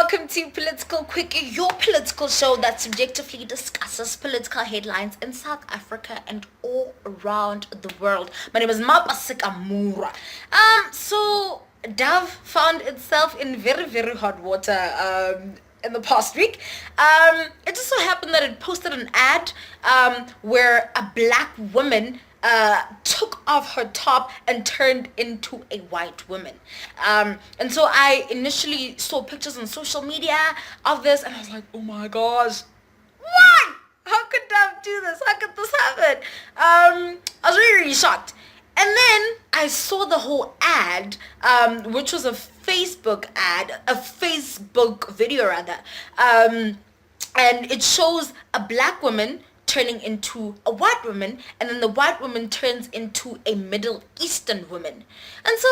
welcome to Political Quickie, your political show that subjectively discusses political headlines in South Africa and all around the world. My name is Mapasika Mura. So Dove found itself in very, very hot water in the past week. It just so happened that it posted an ad where a black woman took off her top and turned into a white woman. And so I initially saw pictures on social media of this and I was like, oh my gosh, what? How could Dove do this? How could this happen? I was really, really shocked. And then I saw the whole ad, which was a Facebook ad, a Facebook video rather. And it shows a black woman turning into a white woman, and then the white woman turns into a Middle Eastern woman. And so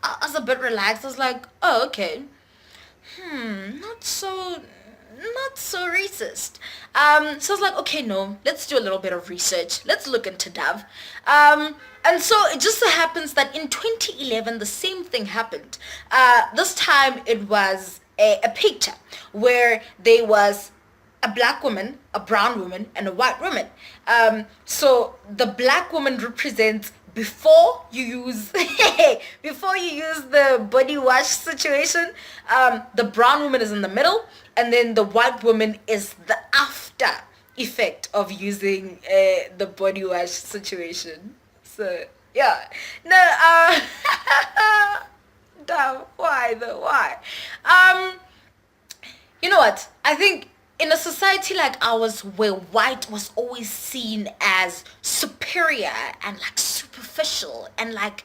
I was a bit relaxed. I was like, oh, okay. Not so racist. So I was like, okay, no, let's do a little bit of research. Let's look into Dove. And so it just so happens that in 2011, the same thing happened. This time it was a picture where there was a black woman, a brown woman, and a white woman. So the black woman represents before you use the body wash situation. The brown woman is in the middle, and then the white woman is the after effect of using the body wash situation. So yeah, no, damn, why though? Why? You know what? I think in a society like ours where white was always seen as superior and like superficial and like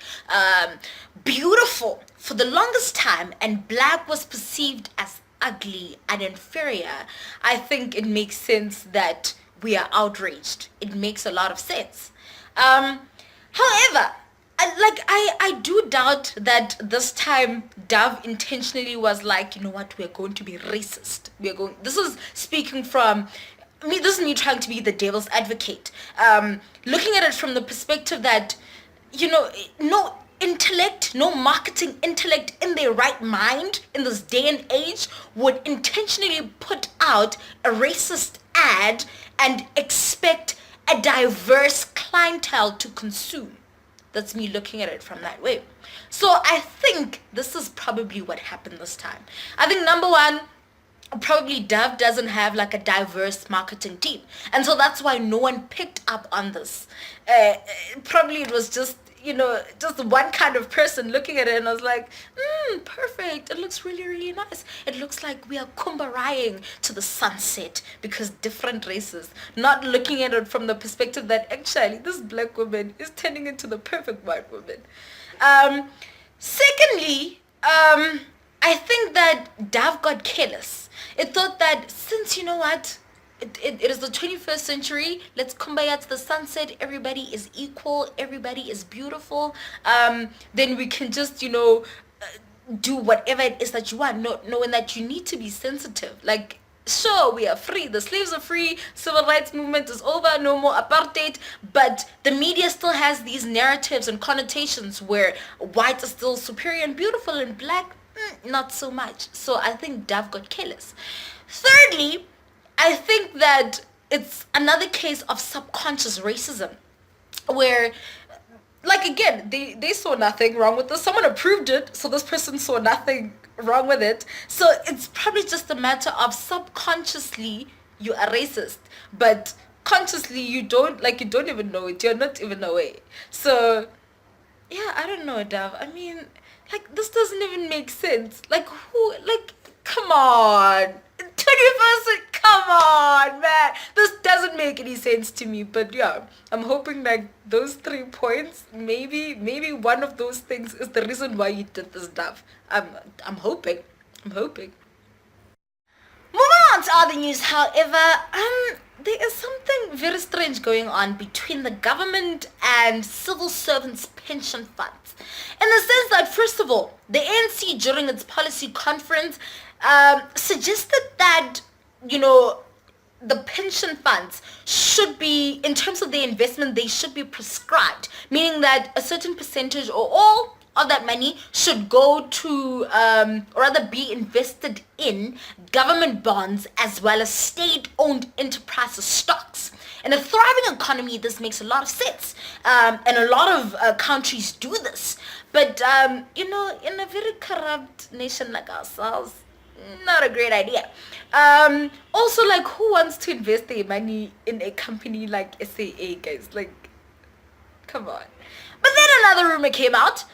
beautiful for the longest time, and black was perceived as ugly and inferior, I think it makes sense that we are outraged. It makes a lot of sense. However, I do doubt that this time Dove intentionally was like, you know what, we're going to be racist. This is speaking from me, this is me trying to be the devil's advocate. Looking at it from the perspective that, you know, no intellect, no marketing intellect in their right mind in this day and age would intentionally put out a racist ad and expect a diverse clientele to consume. That's me looking at it from that way. So I think this is probably what happened this time. I think number one, probably Dove doesn't have like a diverse marketing team. And so that's why no one picked up on this. Probably it was just, you know, just one kind of person looking at it and I was like, perfect. It looks really, really nice. It looks like we are kumbaraing to the sunset because different races, not looking at it from the perspective that actually this black woman is turning into the perfect white woman. Secondly, I think that Dove got careless. It thought that since, you know what, it is the 21st century, let's kumbaya to the sunset, everybody is equal, everybody is beautiful, then we can just, you know, do whatever it is that you want, not knowing that you need to be sensitive. Like, sure, we are free, the slaves are free, civil rights movement is over, no more apartheid, but the media still has these narratives and connotations where white is still superior and beautiful and black, not so much. So I think Dove got careless. Thirdly, I think that it's another case of subconscious racism where, like, again, they saw nothing wrong with this. Someone approved it, so this person saw nothing wrong with it. So it's probably just a matter of subconsciously you are racist, but consciously you don't even know it. You're not even aware. So yeah, I don't know, Dove. I mean, like, this doesn't even make sense. Like, who, like, come on. 21st, come on, man. This doesn't make any sense to me. But yeah, I'm hoping like those 3 points, maybe one of those things is the reason why you did this stuff. I'm hoping. Moving on to other news, however, there is something very strange going on between the government and civil servants' pension funds. In the sense that, first of all, the ANC during its policy conference suggested that, you know, the pension funds should be, in terms of their investment, they should be prescribed, meaning that a certain percentage or all of that money should go to, or rather be invested in government bonds as well as state-owned enterprises stocks. In a thriving economy, this makes a lot of sense. And a lot of countries do this. But, in a very corrupt nation like ourselves, not a great idea. Also, like, who wants to invest their money in a company like SAA, guys? Like, come on. But then another rumor came out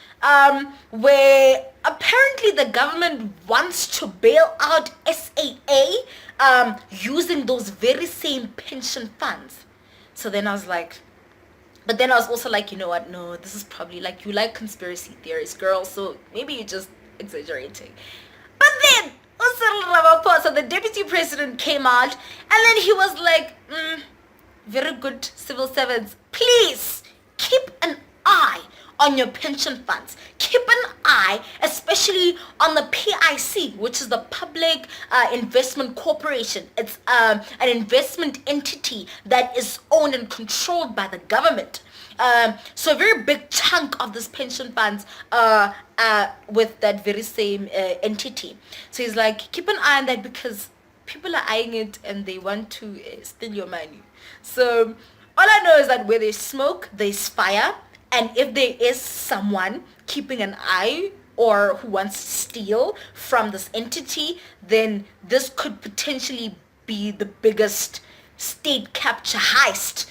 where apparently the government wants to bail out SAA using those very same pension funds. So then I was like, but then I was also like, you know what? No, this is probably like, you like conspiracy theories, girl. So maybe you're just exaggerating. But then, so the deputy president came out and then he was like, very good civil servants, please keep an eye on your pension funds. Keep an eye, especially on the PIC, which is the Public Investment Corporation. It's an investment entity that is owned and controlled by the government. So a very big chunk of this pension funds with that very same entity. So he's like, keep an eye on that because people are eyeing it and they want to steal your money. So all I know is that where there's smoke, there's fire. And if there is someone keeping an eye or who wants to steal from this entity, then this could potentially be the biggest state capture heist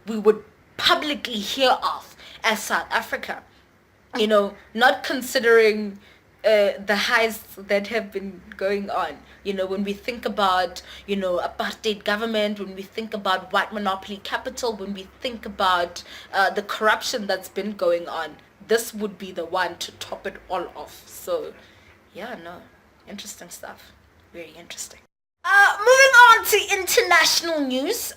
we would publicly hear of as South Africa. Not considering the heists that have been going on. When we think about, apartheid government, when we think about white monopoly capital, when we think about the corruption that's been going on, this would be the one to top it all off. So, yeah, no, interesting stuff. Very interesting. Moving on to international news,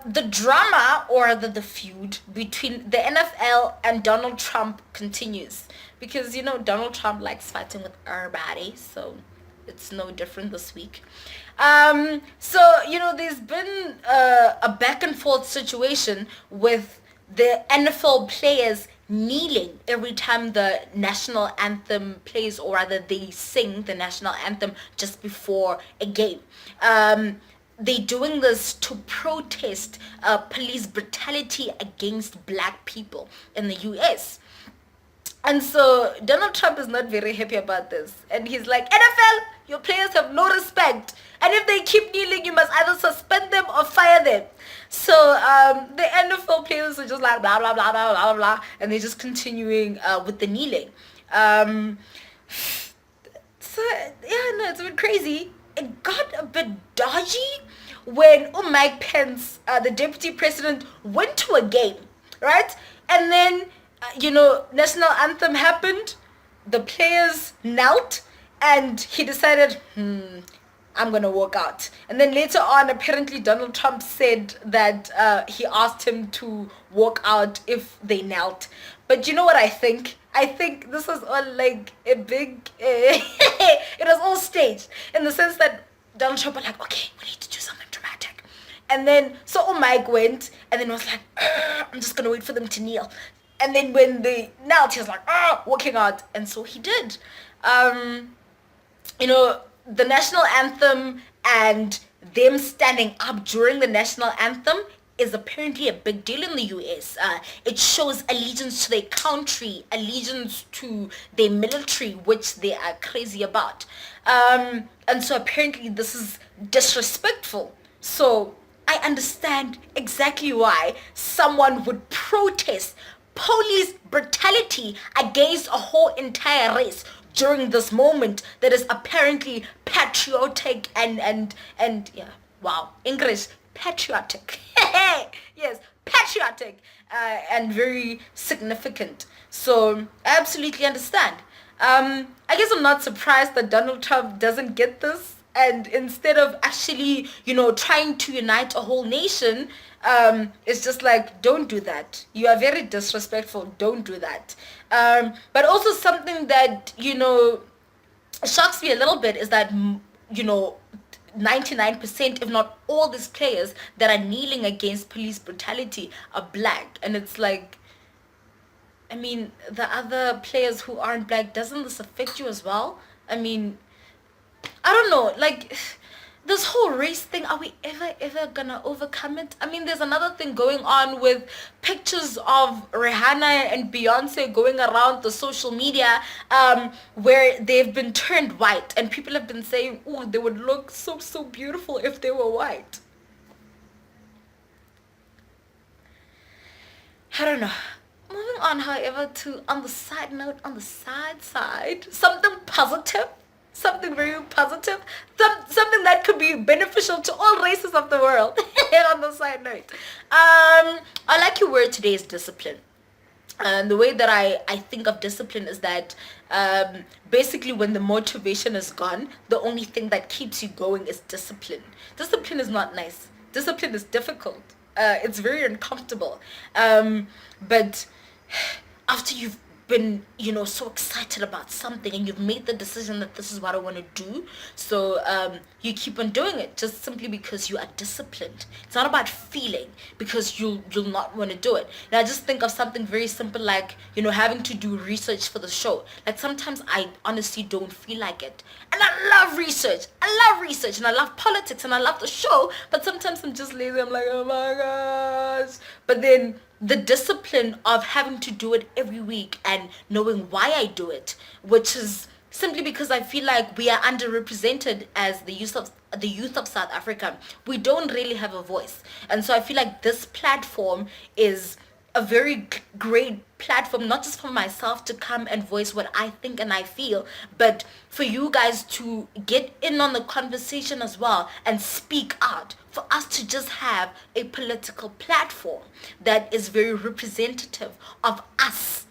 the drama or the feud between the NFL and Donald Trump continues because, Donald Trump likes fighting with everybody, so it's no different this week. There's been a back and forth situation with the NFL players kneeling every time the national anthem plays, or rather they sing the national anthem just before a game. They're doing this to protest police brutality against black people in the US. And so Donald Trump is not very happy about this. And he's like, NFL, your players have no respect. And if they keep kneeling, you must either suspend them or fire them. So the NFL players are just like blah, blah, blah, blah, blah, blah. And they're just continuing with the kneeling. It's a bit crazy. It got a bit dodgy when Mike Pence, the deputy president, went to a game, right? And then national anthem happened, the players knelt, and he decided, I'm going to walk out. And then later on, apparently Donald Trump said that he asked him to walk out if they knelt. But you know what I think? I think this was all like a big, it was all staged in the sense that Donald Trump was like, okay, we need to do something dramatic. And then, so Mike went and then was like, I'm just going to wait for them to kneel. And then when they knelt, he was like, walking out. And so he did. The national anthem and them standing up during the national anthem is apparently a big deal in the US. It shows allegiance to their country, allegiance to their military, which they are crazy about. And so apparently this is disrespectful. So I understand exactly why someone would protest police brutality against a whole entire race during this moment that is apparently patriotic and yeah, wow, English, patriotic. Yes, patriotic and very significant. So I absolutely understand. I guess I'm not surprised that Donald Trump doesn't get this, and instead of actually, trying to unite a whole nation, it's just like, don't do that. You are very disrespectful. Don't do that. But also something that, shocks me a little bit is that, 99%, if not all these players that are kneeling against police brutality are black. And it's like, I mean, the other players who aren't black, doesn't this affect you as well? I mean, I don't know, like this whole race thing, are we ever gonna overcome it? I mean, there's another thing going on with pictures of Rihanna and Beyonce going around the social media, where they've been turned white, and people have been saying, oh, they would look so beautiful if they were white. I don't know. Moving on, however, to on the side note, on the side, something positive, something very positive, something that could be beneficial to all races of the world. On the side note, I like your word today is discipline. And the way that I think of discipline is that basically when the motivation is gone, the only thing that keeps you going is discipline. Discipline is not nice. Discipline is difficult. It's very uncomfortable. But after you've been, so excited about something and you've made the decision that this is what I want to do, so you keep on doing it just simply because you are disciplined. It's not about feeling because you'll not want to do it. And I just think of something very simple like, having to do research for the show. Like sometimes I honestly don't feel like it. And I love research. And I love politics and I love the show, but sometimes I'm just lazy. I'm like, oh my gosh. But then the discipline of having to do it every week and knowing why I do it, which is simply because I feel like we are underrepresented as the youth of South Africa. We don't really have a voice. And so I feel like this platform is a very great platform, not just for myself to come and voice what I think and I feel, but for you guys to get in on the conversation as well and speak out, for us to just have a political platform that is very representative of us,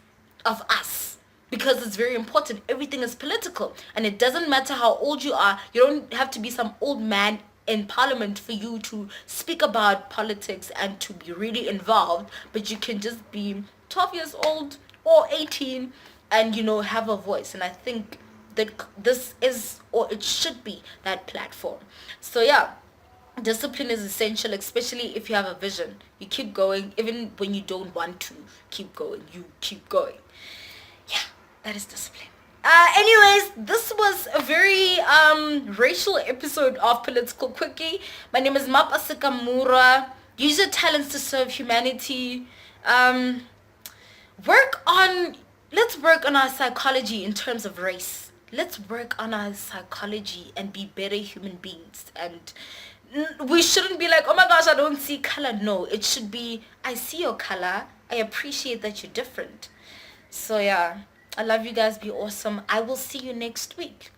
because it's very important. Everything is political, and it doesn't matter how old you are. You don't have to be some old man in parliament for you to speak about politics and to be really involved, but you can just be 12 years old or 18 and have a voice. And I think that this is, or it should be, that platform. So yeah, discipline is essential, especially if you have a vision. You keep going even when you don't want to keep going. You keep going. Yeah, that is discipline. Anyways, this was a very racial episode of Political Quickie. My name is Mapa Sikamura. Use your talents to serve humanity. Let's work on our psychology in terms of race. Let's work on our psychology and be better human beings. And we shouldn't be like, oh my gosh, I don't see color. No, it should be, I see your color. I appreciate that you're different. So yeah. I love you guys. Be awesome. I will see you next week.